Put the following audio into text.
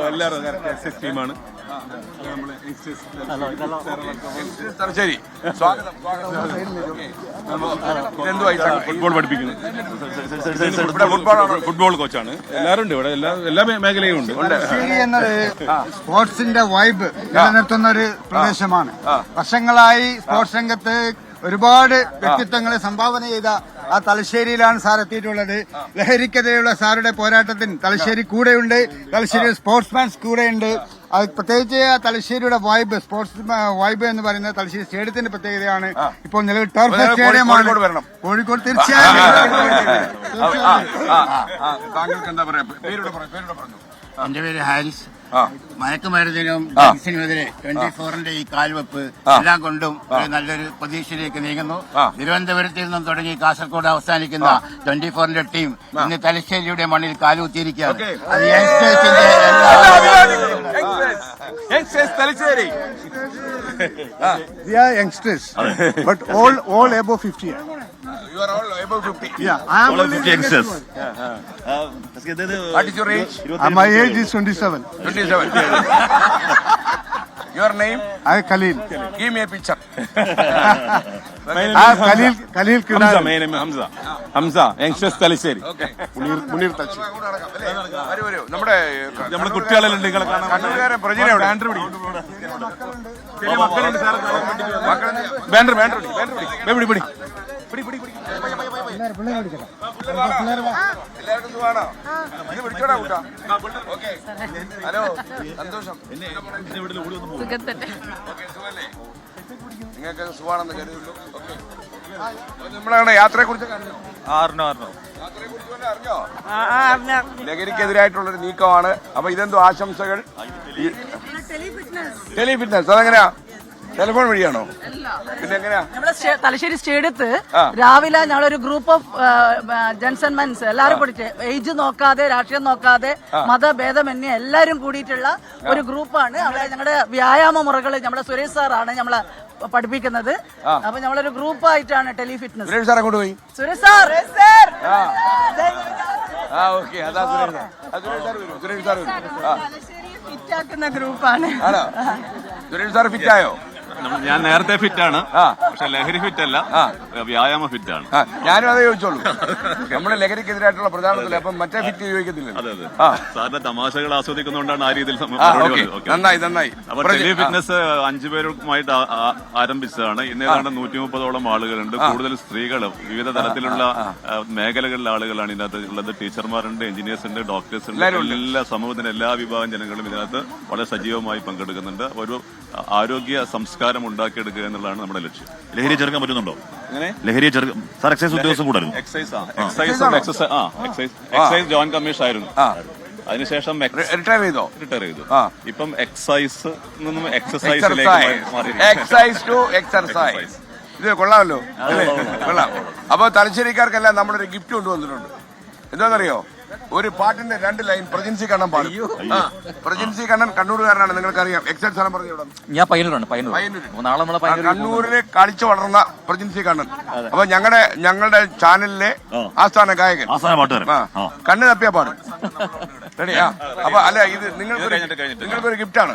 എല്ലാവരും ടീമാണ്. ഫുട്ബോൾ പഠിപ്പിക്കുന്നു. ഫുട്ബോൾ കോച്ചാണ്. എല്ലാവരും ഉണ്ട് ഇവിടെ, എല്ലാ മേഖലയും ഉണ്ട്. എന്നത് സ്പോർട്സിന്റെ വൈബ് നിലനിർത്തുന്ന ഒരു പ്രദേശമാണ്. വർഷങ്ങളായി സ്പോർട്സ് രംഗത്ത് ഒരുപാട് വ്യക്തിത്വങ്ങളെ സംഭാവന ചെയ്ത ആ തലശ്ശേരിയിലാണ് സാർ എത്തിയിട്ടുള്ളത്. ലഹരിക്കെതിരെയുള്ള സാറുടെ പോരാട്ടത്തിന് തലശ്ശേരി കൂടെയുണ്ട്. തലശ്ശേരി സ്പോർട്സ്മാൻസ് കൂടെയുണ്ട്. അത് പ്രത്യേകിച്ച് ആ തലശ്ശേരിയുടെ വൈബ്, സ്പോർട്സ് വൈബ് എന്ന് പറയുന്നത് തലശ്ശേരി സ്റ്റേഡിയത്തിന്റെ പ്രത്യേകതയാണ്. ഇപ്പോൾ നിലവിൽ ടർഫ് സ്റ്റേഡിയമാണ് കോഴിക്കോട്. തീർച്ചയായും എന്റെ പേര് ഹാരിസ്. മയക്കുമരുന്നിനും ഡ്രഗ്സിനുമെതിരെ 24-ന്റെ ഈ കാൽവെപ്പ് എല്ലാം കൊണ്ടും നല്ലൊരു പ്രതീക്ഷയിലേക്ക് നീങ്ങുന്നു. തിരുവനന്തപുരത്തിൽ നിന്നും തുടങ്ങി കാസർഗോഡ് അവസാനിക്കുന്ന 24-ന്റെ ടീം ഇന്ന് തലശ്ശേരിയുടെ മണ്ണിൽ കാലുകുത്തിയിരിക്കുകയാണ്. അത് യങ്സ്റ്റേഴ്സിന്റെ youngsters, but all above 50. You are all above 50. Yeah, I am all youngsters. What is your age? My age is 27. 27. Your name? I Khalil. Give me a picture. Khalil Hamza. My name is Hamza. Hamza. Youngsters Taliseri. Okay. Munir Tachi. നമ്മുടെ കുട്ടികളെല്ലാം നിങ്ങളെ കാണാൻ banner hello, സന്തോഷം. നിങ്ങൾക്ക് സുഖമാണെന്ന് കരുതുള്ളൂ. നമ്മളാണ് യാത്രയെ കുറിച്ച് അറിഞ്ഞോ? ലഹരിക്കെതിരായിട്ടുള്ളൊരു നീക്കമാണ്. അപ്പൊ ഇതെന്തോ ആശംസകൾ. ടെലിഫിറ്റ്നസ് അതെങ്ങനെയാ? ടെലിഫോൺ വഴിയാണോ? പിന്നെ എങ്ങനെയാ? നമ്മുടെ തലശ്ശേരി സ്റ്റേഡിയത്ത് രാവിലെ ഞങ്ങളൊരു ഗ്രൂപ്പ് ഓഫ് ജെൻസ് മെൻസ് എല്ലാവരും കൂടിയിട്ട് ഏജ് നോക്കാതെ, രാഷ്ട്രീയം നോക്കാതെ, മതഭേദമന്യേ എല്ലാവരും കൂടിയിട്ടുള്ള ഒരു ഗ്രൂപ്പാണ്. അവിടെ ഞങ്ങളുടെ വ്യായാമ മുറകൾ നമ്മുടെ സുരേഷ് സാറാണ് നമ്മളെ പഠിപ്പിക്കുന്നത്. അപ്പൊ നമ്മളൊരു ഗ്രൂപ്പായിട്ടാണ് ടെലിഫിറ്റ്നസ്. സുരേഷ് സാറെ കൊണ്ടുപോയി. സുരേഷ് സാർ ഫിറ്റാക്കുന്ന ഗ്രൂപ്പാണ്. സുരേഷ് സാർ ഫിറ്റായോ? ഞാൻ നേരത്തെ ഫിറ്റാണ്, പക്ഷെ ലഹരി ഫിറ്റ് അല്ല, വ്യായാമ ഫിറ്റാണ്. ഞാനും അതേ ചോദിച്ചോളൂ. നമ്മള് ലഹരിക്കെതിരായിട്ടുള്ള പ്രചാരണത്തിൽ അപ്പം മറ്റേ ഫിറ്റ് ചോദിക്കത്തില്ല. അതെ അതെ, സാറിന്റെ തമാശകൾ ആസ്വദിക്കുന്നതുകൊണ്ടാണ് ആ രീതിയിൽ. നന്നായി. അപ്പൊ ടെലി ഫിറ്റ്നസ് 5 പേരുമായിട്ട് ആരംഭിച്ചതാണ്. ഇന്നേതാണ്ട് 130ഓളം ആളുകളുണ്ട്. കൂടുതൽ സ്ത്രീകളും വിവിധ തരത്തിലുള്ള മേഖലകളിലെ ആളുകളാണ് ഇതിനകത്ത് ഉള്ളത്. ടീച്ചർമാരുണ്ട്, എഞ്ചിനീയേഴ്സ് ഉണ്ട്, ഡോക്ടേഴ്സ് ഉണ്ട്. എല്ലാ സമൂഹത്തിന്റെ എല്ലാ വിഭാഗം ജനങ്ങളും ഇതിനകത്ത് വളരെ സജീവമായി പങ്കെടുക്കുന്നുണ്ട്. ഒരു ആരോഗ്യ സംസ്കാരം ഉണ്ടാക്കിയെടുക്കുക എന്നുള്ളതാണ് നമ്മുടെ ലക്ഷ്യം. ലഹരി ചെറുക്കാൻ പറ്റുന്നുണ്ടോ? ലഹരി ചെറുക്കാൻ സാർ എക്സൈസ് ഉദ്യോഗസ്ഥൻ കൂടായിരുന്നു. എക്സൈസ് ജോയിന്റ് കമ്മീഷൻ ആയിരുന്നു. അതിനുശേഷം റിട്ടയർ ചെയ്തു. ഇപ്പം എക്സൈസ് നിന്നും എക്സസൈസ്. ഇത് കൊള്ളാമല്ലോ, കൊള്ളാം. അപ്പൊ തലശ്ശേരിക്കാർക്കെല്ലാം നമ്മളൊരു ഗിഫ്റ്റ് കൊണ്ടുവന്നിട്ടുണ്ട്. എന്താണെന്നറിയോ? ഒരു പാട്ടിന്റെ 2 ലൈൻ പ്രജൻസി കണ്ണൻ പാടും. പ്രജൻസി കണ്ണൻ കണ്ണൂരുകാരനാണ്, നിങ്ങൾക്കറിയാം. എക്സാക്ട് സ്ഥലം പറഞ്ഞു വിടാം. ഞാൻ പയ്യന്നൂരാണ്. കണ്ണൂരില് കളിച്ചു വളർന്ന പ്രജൻസി കണ്ണൻ. അപ്പൊ ഞങ്ങളുടെ ചാനലിലെ ആസ്ഥാന ഗായകൻ, കണ്ണ് തപ്പിയ പാടും. റെഡിയാ? അപ്പൊ അല്ല, ഇത് നിങ്ങൾക്കൊരു ഗിഫ്റ്റാണ്.